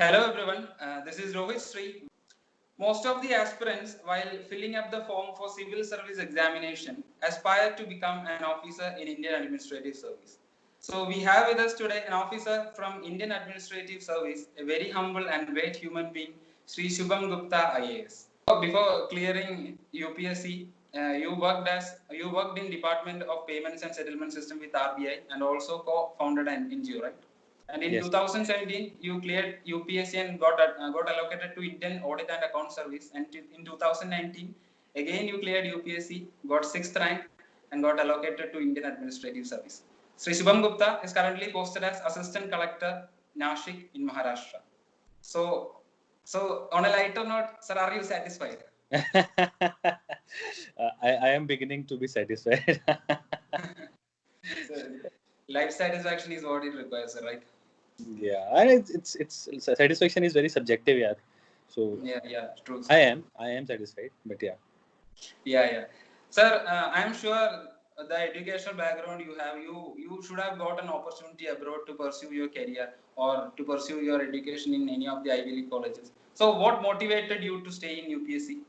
Hello everyone, this is Rohit Sri. Most of the aspirants, while filling up the form for civil service examination, aspire to become an officer in Indian Administrative Service. So we have with us today an officer from Indian Administrative Service, a very humble and great human being, Sri Subham Gupta IAS. Before clearing UPSC, you worked in Department of Payments and Settlement System with RBI and also co-founded an NGO, right? And in Yes. 2017, you cleared UPSC and got allocated to Indian Audit and Account Service. And in 2019, again you cleared UPSC, got 6th rank, and got allocated to Indian Administrative Service. Sri Subham Gupta is currently posted as Assistant Collector, Nashik in Maharashtra. So on a lighter note, sir, are you satisfied? I am beginning to be satisfied. So, life satisfaction is what it requires, right? Yeah, and it's satisfaction is very subjective, yeah. So yeah, true. I am satisfied, but yeah. Yeah. Sir, I am sure the educational background you have, you should have got an opportunity abroad to pursue your career or to pursue your education in any of the Ivy League colleges. So what motivated you to stay in UPSC?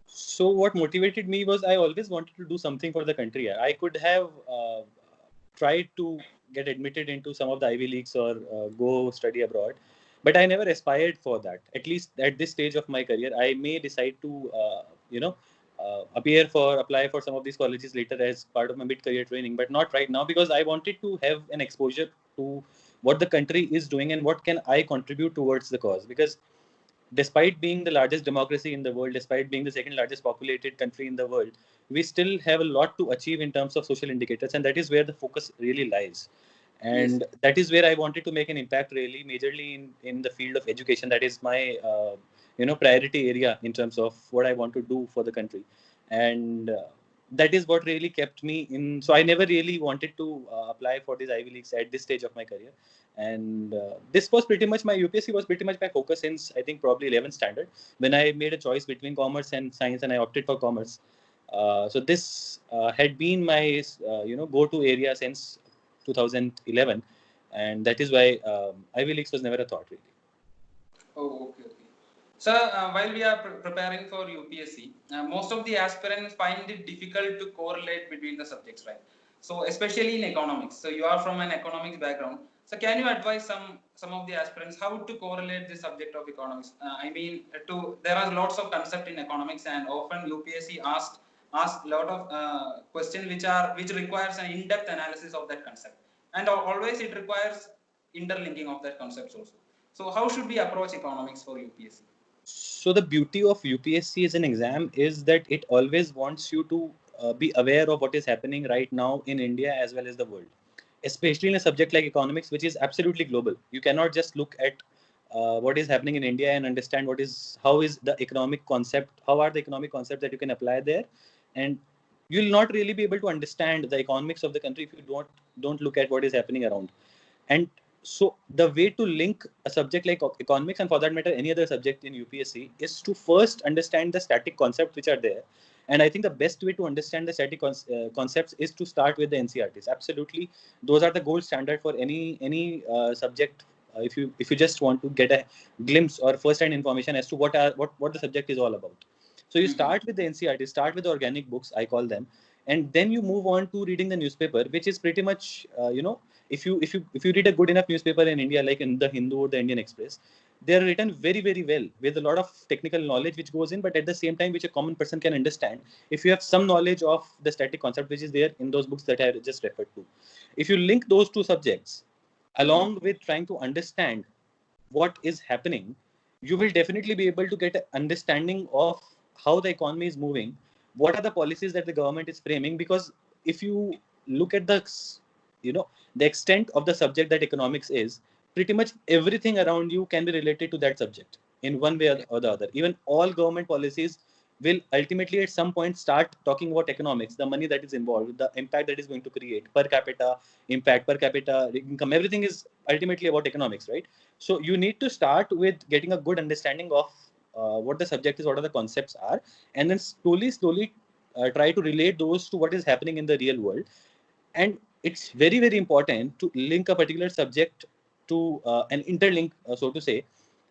So what motivated me was I always wanted to do something for the country. I could have tried to get admitted into some of the Ivy Leagues or go study abroad, but I never aspired for that. At least at this stage of my career, I may decide to apply for some of these colleges later as part of my mid-career training, but not right now because I wanted to have an exposure to what the country is doing and what can I contribute towards the cause. Because despite being the largest democracy in the world, despite being the second largest populated country in the world, we still have a lot to achieve in terms of social indicators, and that is where the focus really lies. And Yes. that is where I wanted to make an impact really majorly in the field of education. That is my priority area in terms of what I want to do for the country. And that is what really kept me in. So I never really wanted to apply for these Ivy Leagues at this stage of my career. And this was pretty much my UPSC was pretty much my focus since I think probably 11th standard when I made a choice between commerce and science and I opted for commerce. So this had been my go-to area since 2011, and that is why Ivy Leagues was never a thought really. Oh, okay. So, while we are preparing for UPSC, most of the aspirants find it difficult to correlate between the subjects, right? So, especially in economics. So, you are from an economics background. So, can you advise some of the aspirants how to correlate the subject of economics? There are lots of concept in economics, and often UPSC ask a lot of questions which requires an in-depth analysis of that concept, and always it requires interlinking of that concepts also. So, how should we approach economics for UPSC? So the beauty of UPSC as an exam is that it always wants you to be aware of what is happening right now in India as well as the world, especially in a subject like economics, which is absolutely global. You cannot just look at what is happening in India and understand how is the economic concept, how are the economic concepts that you can apply there, and you'll not really be able to understand the economics of the country if you don't look at what is happening around. And so the way to link a subject like economics and for that matter any other subject in UPSC is to first understand the static concepts which are there. And I think the best way to understand the static concepts is to start with the NCRTs. Absolutely, those are the gold standard for any subject. If you just want to get a glimpse or first-hand information as to what the subject is all about. So you start with the NCRT, start with the organic books, I call them, and then you move on to reading the newspaper, which is pretty much if you read a good enough newspaper in India, like in the Hindu or the Indian Express, they are written very very well with a lot of technical knowledge which goes in, but at the same time which a common person can understand if you have some knowledge of the static concept which is there in those books that I just referred to. If you link those two subjects along with trying to understand what is happening, you will definitely be able to get an understanding of how the economy is moving, what are the policies that the government is framing. Because if you look at the extent of the subject that economics is, pretty much everything around you can be related to that subject in one way or the other. Even all government policies will ultimately at some point start talking about economics, the money that is involved, the impact that is going to create, per capita impact, per capita income, everything is ultimately about economics, right? So you need to start with getting a good understanding of what the subject is, what are the concepts are, and then slowly try to relate those to what is happening in the real world. And it's very very important to link a particular subject to an interlink, so to say,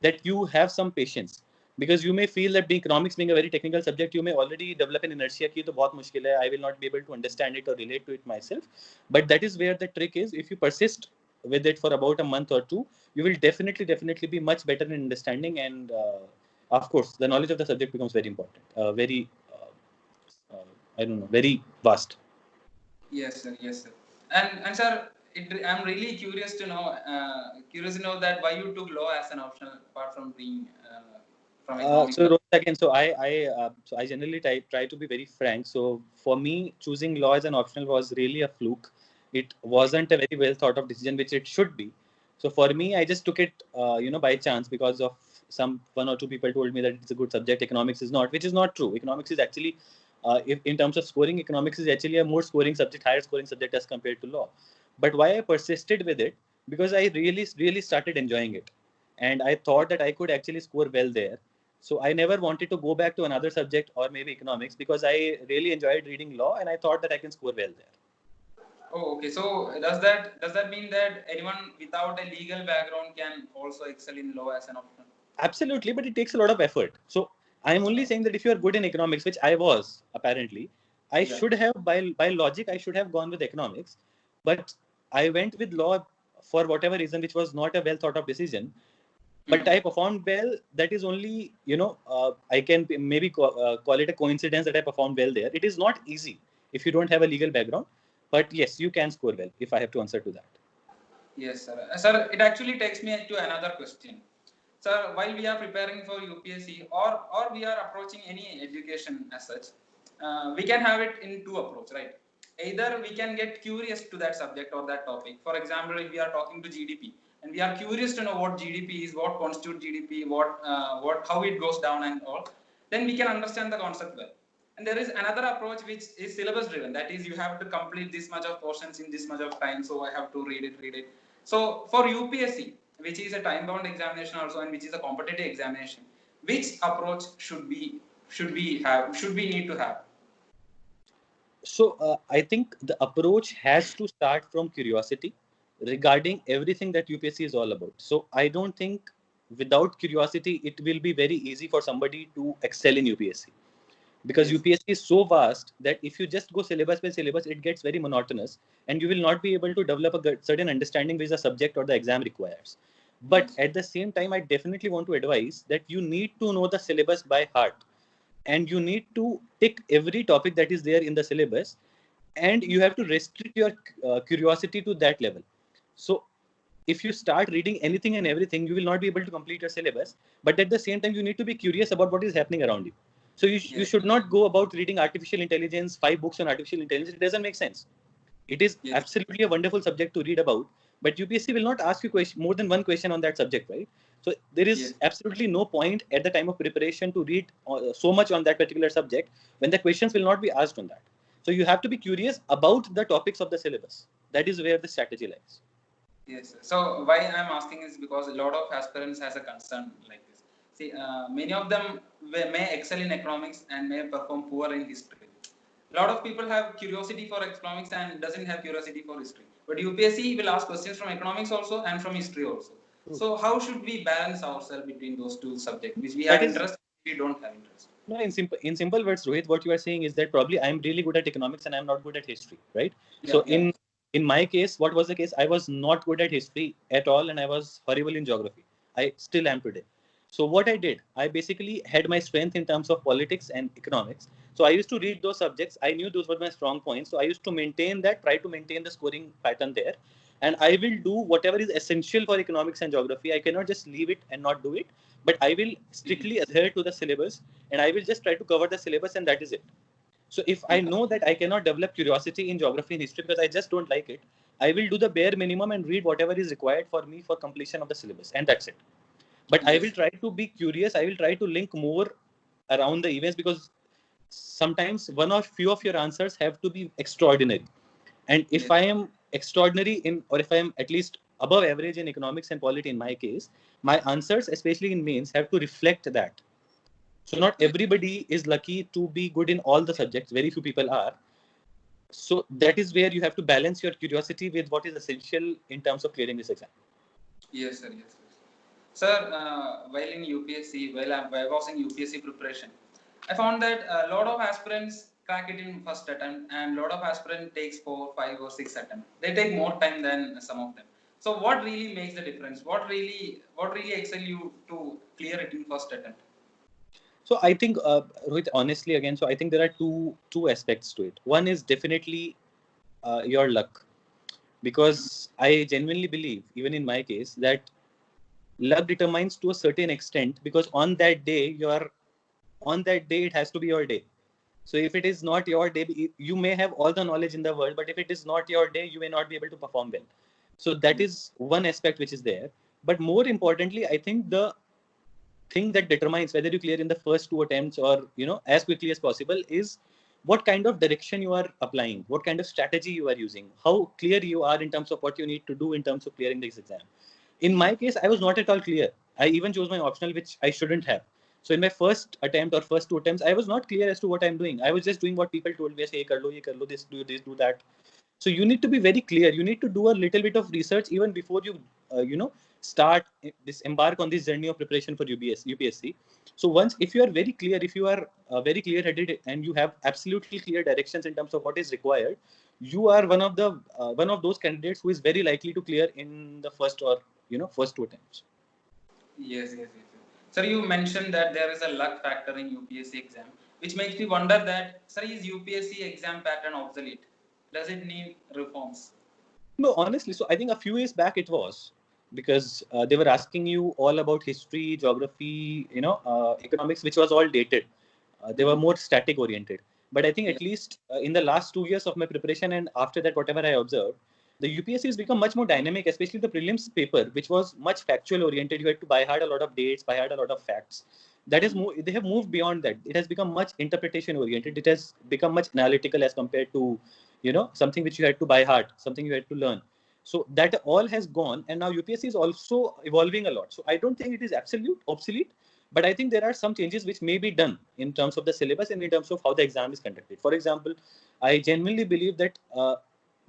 that you have some patience. Because you may feel that the economics being a very technical subject, you may already develop an inertia ki to bahut mushkil hai, I will not be able to understand it or relate to it myself. But that is where the trick is. If you persist with it for about a month or two, you will definitely be much better in understanding. And of course, the knowledge of the subject becomes very important, I don't know, very vast. Yes, sir. Yes, sir. And sir, I'm really curious to know that why you took law as an option apart from being from economics. So again, so I generally try to be very frank. So for me, choosing law as an optional was really a fluke. It wasn't a very well thought of decision, which it should be. So for me, I just took it, by chance, because of some one or two people told me that it's a good subject. Economics is not, which is not true. Economics is actually, if in terms of scoring, economics is actually a more scoring subject, higher scoring subject as compared to law. But why I persisted with it? Because I really started enjoying it, and I thought that I could actually score well there. So I never wanted to go back to another subject or maybe economics, because I really enjoyed reading law and I thought that I can score well there. Oh, okay. So does that mean that anyone without a legal background can also excel in law as an option? Absolutely, but it takes a lot of effort. So I'm only saying that if you are good in economics, which I was apparently, I should have, by logic, I should have gone with economics, but I went with law for whatever reason, which was not a well thought of decision. But I performed well. That is only, I can maybe call it a coincidence that I performed well there. It is not easy if you don't have a legal background, but yes, you can score well, if I have to answer to that. Yes, sir. Sir, it actually takes me to another question. Sir, while we are preparing for UPSC or we are approaching any education as such, we can have it in two approach, right? Either we can get curious to that subject or that topic. For example, if we are talking to GDP and we are curious to know what GDP is, what constitutes GDP, how it goes down and all, then we can understand the concept well. And there is another approach which is syllabus driven. That is, you have to complete this much of portions in this much of time. So I have to read it. So for UPSC, which is a time bound examination also and which is a competitive examination, which approach should we need to have? So I think the approach has to start from curiosity regarding everything that UPSC is all about. So I don't think without curiosity it will be very easy for somebody to excel in UPSC, because Yes. UPSC is so vast that if you just go syllabus by syllabus, it gets very monotonous and you will not be able to develop a certain understanding which the subject or the exam requires. But Yes. at the same time, I definitely want to advise that you need to know the syllabus by heart, and you need to tick every topic that is there in the syllabus, and you have to restrict your curiosity to that level. So if you start reading anything and everything, you will not be able to complete your syllabus. But at the same time, you need to be curious about what is happening around you. So you Yes. should not go about reading artificial intelligence, 5 books on artificial intelligence. It doesn't make sense. It is Yes. absolutely a wonderful subject to read about, but UPSC will not ask you more than one question on that subject, right? So there is Yes. absolutely no point at the time of preparation to read so much on that particular subject when the questions will not be asked on that. So you have to be curious about the topics of the syllabus. That is where the strategy lies. Yes. So why I'm asking is because a lot of aspirants has a concern like this. See, many of them may excel in economics and may perform poor in history. A lot of people have curiosity for economics and doesn't have curiosity for history. But UPSC will ask questions from economics also and from history also. True. So how should we balance ourselves between those two subjects, which we have That is interest, we don't have interest? No, in simple words, Rohit, what you are saying is that probably I'm really good at economics and I'm not good at history, right? Yeah, So yeah. in my case, what was the case? I was not good at history at all, and I was horrible in geography. I still am today. So what I did, I basically had my strength in terms of politics and economics. So I used to read those subjects. I knew those were my strong points. So I used to maintain that, try to maintain the scoring pattern there. And I will do whatever is essential for economics and geography. I cannot just leave it and not do it, but I will strictly adhere to the syllabus, and I will just try to cover the syllabus, and that is it. So if I Yeah. know that I cannot develop curiosity in geography and history because I just don't like it, I will do the bare minimum and read whatever is required for me for completion of the syllabus, and that's it. But I will Yes. try to be curious. I will try to link more around the events, because sometimes one or few of your answers have to be extraordinary. And if Yes. I am extraordinary in, or if I am at least above average in economics and polity in my case, my answers, especially in mains, have to reflect that. So not Yes. everybody is lucky to be good in all the subjects. Very few people are. So that is where you have to balance your curiosity with what is essential in terms of clearing this exam. Yes, sir. Yes, sir. Sir, while in UPSC, while I was in UPSC preparation, I found that a lot of aspirants crack it in first attempt, and a lot of aspirants takes 4, 5, or 6 attempts. They take more time than some of them. So, what really makes the difference? What really excel you to clear it in first attempt? So I think, Rohit, honestly, again, so I think there are two aspects to it. One is definitely your luck, because I genuinely believe, even in my case, that luck determines to a certain extent, because on that day it has to be your day. So if it is not your day, you may have all the knowledge in the world, but if it is not your day, you may not be able to perform well. So that Yes. is one aspect which is there. But more importantly, I think the thing that determines whether you clear in the first two attempts or as quickly as possible is what kind of direction you are applying, what kind of strategy you are using, how clear you are in terms of what you need to do in terms of clearing this exam. In my case, I was not at all clear. I even chose my optional, which I shouldn't have. So in my first attempt or first two attempts, I was not clear as to what I'm doing. I was just doing what people told me, say, ye kar lo, this, do that. So you need to be very clear. You need to do a little bit of research even before you start this embark on this journey of preparation for UPSC. So once, if you are very clear, if you are very clear headed, and you have absolutely clear directions in terms of what is required, you are one of those candidates who is very likely to clear in the first, or first two attempts. Yes, yes, yes. Sir, you mentioned that there is a luck factor in UPSC exam, which makes me wonder that, sir, is UPSC exam pattern obsolete? Does it need reforms? No, honestly, so I think a few years back it was, because they were asking you all about history, geography, economics, which was all dated. They were more static oriented. But I think Yeah. at least in the last 2 years of my preparation, and after that, whatever I observed, the UPSC has become much more dynamic, especially the prelims paper, which was much factual oriented. You had to by heart a lot of dates, by heart a lot of facts. That is more. They have moved beyond that. It has become much interpretation oriented. It has become much analytical as compared to something which you had to by heart, something you had to learn. So that all has gone, and now UPSC is also evolving a lot. So I don't think it is absolute obsolete, but I think there are some changes which may be done in terms of the syllabus and in terms of how the exam is conducted. For example, I genuinely believe that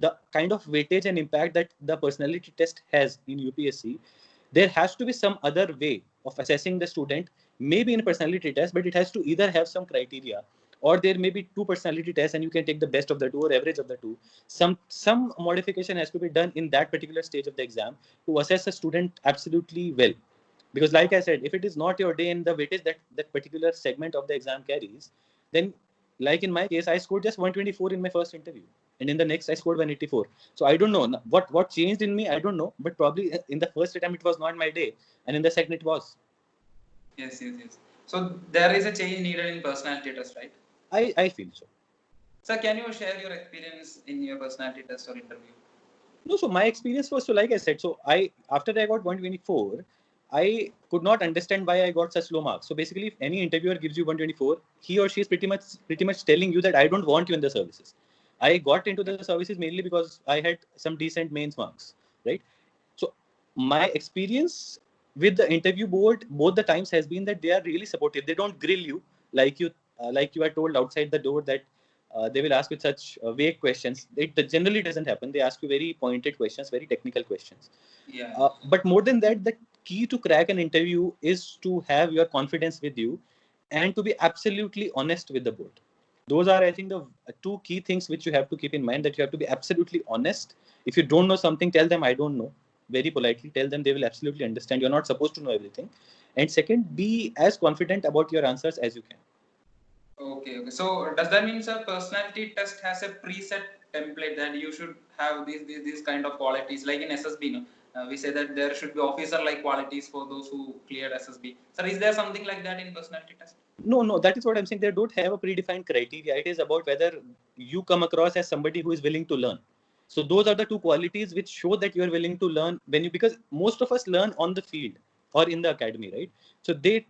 the kind of weightage and impact that the personality test has in UPSC, there has to be some other way of assessing the student, maybe in a personality test, but it has to either have some criteria, or there may be two personality tests and you can take the best of the two or average of the two. Some modification has to be done in that particular stage of the exam to assess a student absolutely well. Because like I said, if it is not your day and the weightage that that particular segment of the exam carries, then, like in my case, I scored just 124 in my first interview, and in the next I scored 184. So I don't know what changed in me, I don't know, but probably in the first attempt it was not my day, and in the second it was. Yes, yes, yes. So there is a change needed in personality test, right? I feel so. Sir, can you share your experience in your personality test or interview? No, so my experience was, so like I said, so I, after I got 124, I could not understand why I got such low marks. So basically, if any interviewer gives you 124, he or she is pretty much telling you that I don't want you in the services. I got into the services mainly because I had some decent mains marks, right? So my experience with the interview board both the times has been that they are really supportive. They don't grill you like you are told outside the door that they will ask you such vague questions. It generally doesn't happen. They ask you very pointed questions, very technical questions. Yeah. But more than that, the key to crack an interview is to have your confidence with you and to be absolutely honest with the board. Those are, I think, the two key things which you have to keep in mind, that you have to be absolutely honest. If you don't know something, tell them I don't know. Very politely tell them, they will absolutely understand. You're not supposed to know everything. And second, be as confident about your answers as you can. Okay, okay. So does that mean, sir, personality test has a preset template that you should have these kind of qualities, like in SSB, no? We say that there should be officer-like qualities for those who cleared SSB. Sir, is there something like that in personality test? No, that is what I'm saying. They don't have a predefined criteria. It is about whether you come across as somebody who is willing to learn. So those are the two qualities which show that you are willing to learn when you, because most of us learn on the field or in the academy, right? So they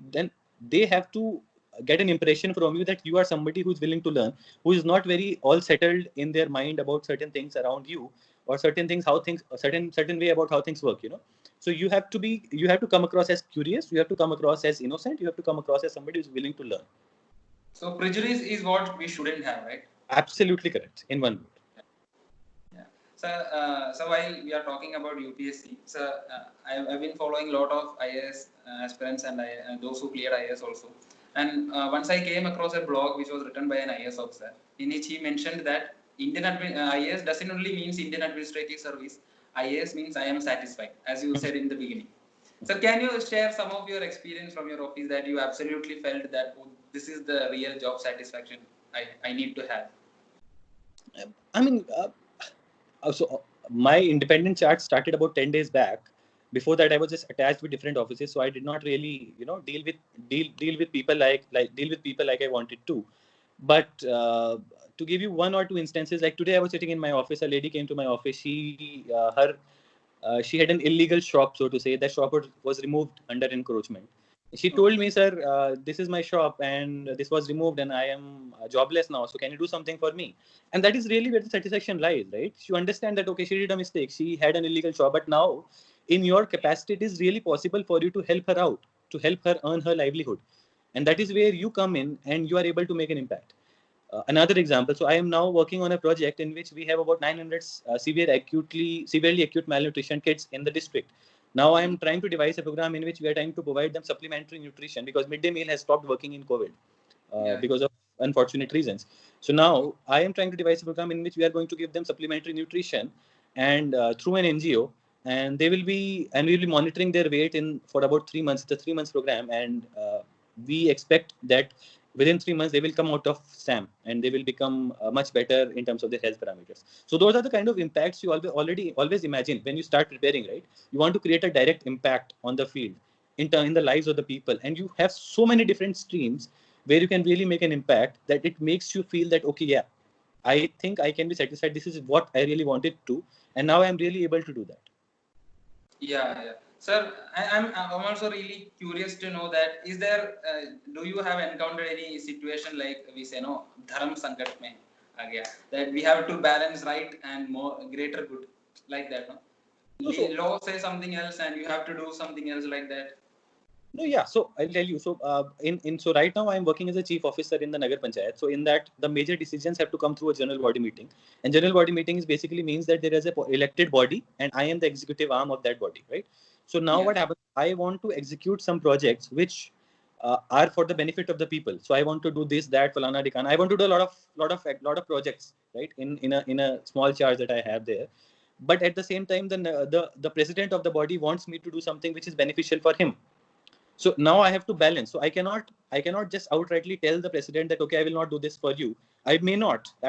have to get an impression from you that you are somebody who is willing to learn, who is not very all settled in their mind about certain things around you, or certain things, how things, a certain way about how things work, So you have to come across as curious, you have to come across as innocent, you have to come across as somebody who's willing to learn. So prejudice is what we shouldn't have, right? Absolutely correct in one word. Yeah. So while we are talking about UPSC, I've been following a lot of IAS aspirants and those who cleared IAS also. And once I came across a blog which was written by an IAS officer, in which he mentioned that IAS doesn't only means Indian Administrative Service. IAS means I am satisfied, as you said in the beginning. So can you share some of your experience from your office that you absolutely felt that, oh, this is the real job satisfaction I need to have? I mean, my independent chart started about 10 days back. Before that, I was just attached with different offices, so I did not really, deal with people like I wanted to. But to give you one or two instances, like today, I was sitting in my office. A lady came to my office. She had an illegal shop, so to say. That shop was removed under encroachment. She told me, sir, this is my shop and this was removed and I am jobless now. So can you do something for me? And that is really where the satisfaction lies, right? You understand that, okay, she did a mistake. She had an illegal shop, but now in your capacity, it is really possible for you to help her out, to help her earn her livelihood. And that is where you come in and you are able to make an impact. Another example, so I am now working on a project in which we have about 900 severely acute malnutrition kids in the district. Now I am trying to devise a program in which we are trying to provide them supplementary nutrition because midday meal has stopped working in COVID because of unfortunate reasons. So now I am trying to devise a program in which we are going to give them supplementary nutrition and through an NGO, and we will be monitoring their weight in for about 3 months. It's a 3 months program, and we expect that within 3 months they will come out of SAM and they will become much better in terms of their health parameters. So those are the kind of impacts you always imagine when you start preparing, right? You want to create a direct impact on the field in the lives of the people, and you have so many different streams where you can really make an impact that it makes you feel that, okay, yeah, I think I can be satisfied. This is what I really wanted to, and now I'm really able to do that. Yeah. Sir, I'm also really curious to know that do you have encountered any situation like we say no dharm sankat mein aa gaya, that we have to balance right and more greater good, like that, no? Law says something else and you have to do something else, like that. No, yeah. So I'll tell you. So so right now I'm working as a chief officer in the Nagar Panchayat. So in that the major decisions have to come through a general body meeting, and general body meeting is basically means that there is a elected body and I am the executive arm of that body, right? So now what happens? I want to execute some projects which are for the benefit of the people. So I want to do this, that, falana, dikana. I want to do a lot of projects, right? In a small charge that I have there. But at the same time, the president of the body wants me to do something which is beneficial for him. So now I have to balance. So I cannot just outrightly tell the president that, okay, I will not do this for you. I'm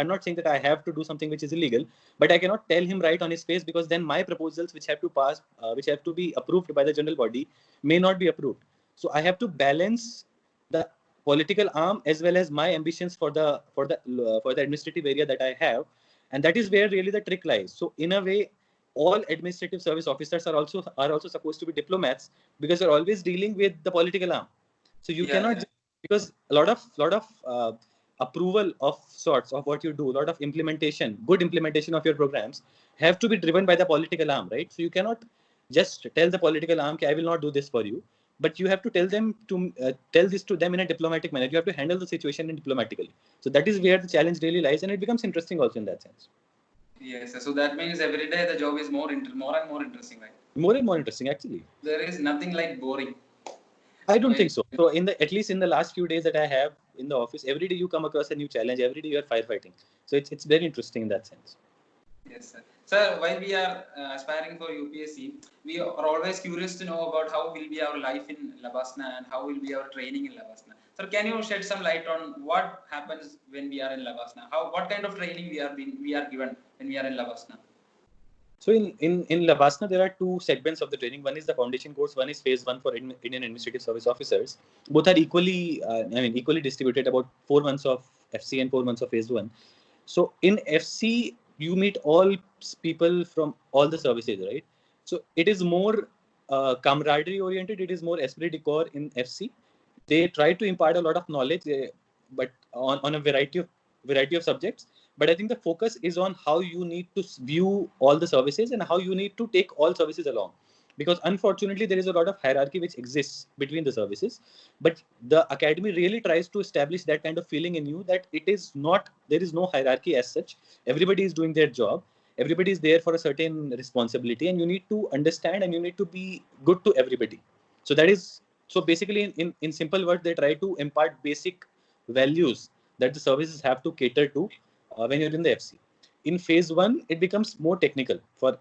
not saying that I have to do something which is illegal, but I cannot tell him right on his face, because then my proposals which have to pass, which have to be approved by the general body, may not be approved. So I have to balance the political arm as well as my ambitions for the administrative area that I have. And that is where really the trick lies. So in a way, all administrative service officers are also supposed to be diplomats, because you're always dealing with the political arm. So you cannot because a lot of approval of sorts of what you do, a lot of good implementation of your programs have to be driven by the political arm, right? So you cannot just tell the political arm, okay, I will not do this for you, but you have to tell this to them in a diplomatic manner. You have to handle the situation diplomatically. So that is where the challenge really lies, and it becomes interesting also in that sense. Yes, so that means every day the job is more and more interesting, right? More and more interesting, actually. There is nothing like boring. I don't think so. So at least in the last few days that I have in the office, every day you come across a new challenge. Every day you are firefighting. So it's very interesting in that sense. Yes, sir. Sir, while we are aspiring for UPSC, we are always curious to know about how will be our life in Labasna and how will be our training in Labasna. Sir, can you shed some light on what happens when we are in Labasna? What kind of training we are given when we are in Labasna? So in Labasna, there are two segments of the training. One is the foundation course. One is phase 1 for Indian Administrative Service officers. Both are equally distributed. About 4 months of FC and 4 months of phase 1. So in FC, you meet all people from all the services, right? So it is more camaraderie oriented. It is more esprit de corps in FC. They try to impart a lot of knowledge, but on a variety of subjects. But I think the focus is on how you need to view all the services and how you need to take all services along, because unfortunately there is a lot of hierarchy which exists between the services. But the academy really tries to establish that kind of feeling in you, that there is no hierarchy as such. Everybody is doing their job. everybody is there for a certain responsibility, and you need to understand and you need to be good to everybody. So that is, so basically in simple words, they try to impart basic values that the services have to cater to when you're in the FC. In phase one, it becomes more technical for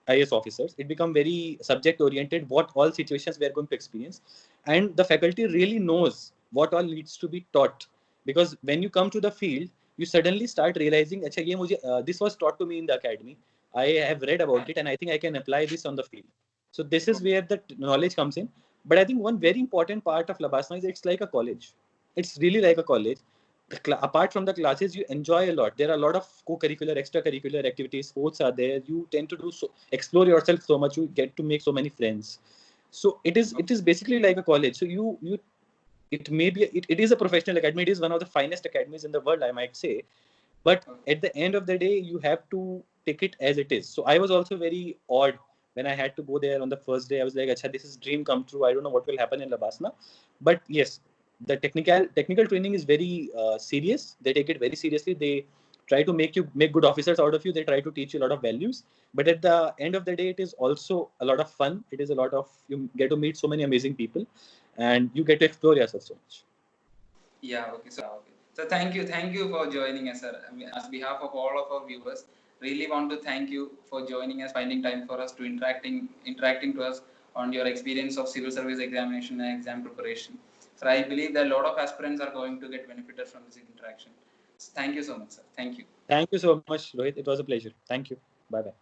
IAS officers. It become very subject oriented, what all situations we are going to experience, and the faculty really knows what all needs to be taught. Because when you come to the field, you suddenly start realizing, अच्छा ये मुझे this was taught to me in the academy. I have read about it, and I think I can apply this on the field. So this is where the knowledge comes in. But I think one very important part of Labasna is it's like a college. It's really like a college. Apart from the classes, you enjoy a lot. There are a lot of co-curricular, extracurricular activities. Sports are there. You tend to do so, explore yourself so much. You get to make so many friends. So it is basically like a college. So you it may be it is a professional academy. It is one of the finest academies in the world, I might say. But at the end of the day, you have to take it as it is. So I was also very odd when I had to go there on the first day. I was like, "Acha, this is dream come true. I don't know what will happen in Labasna." But yes, the technical training is very serious. They take it very seriously. They try to make good officers out of you. They try to teach you a lot of values. But at the end of the day, it is also a lot of fun. It is a lot of, you get to meet so many amazing people, and you get to explore yourself so much. Yeah, okay. So thank you for joining us, sir. I mean, as behalf of all of our viewers, really want to thank you for joining us, finding time for us to interacting to us on your experience of civil service examination and exam preparation. So I believe that a lot of aspirants are going to get benefited from this interaction. So thank you so much, sir. Thank you. Thank you so much, Rohit. It was a pleasure. Thank you. Bye bye.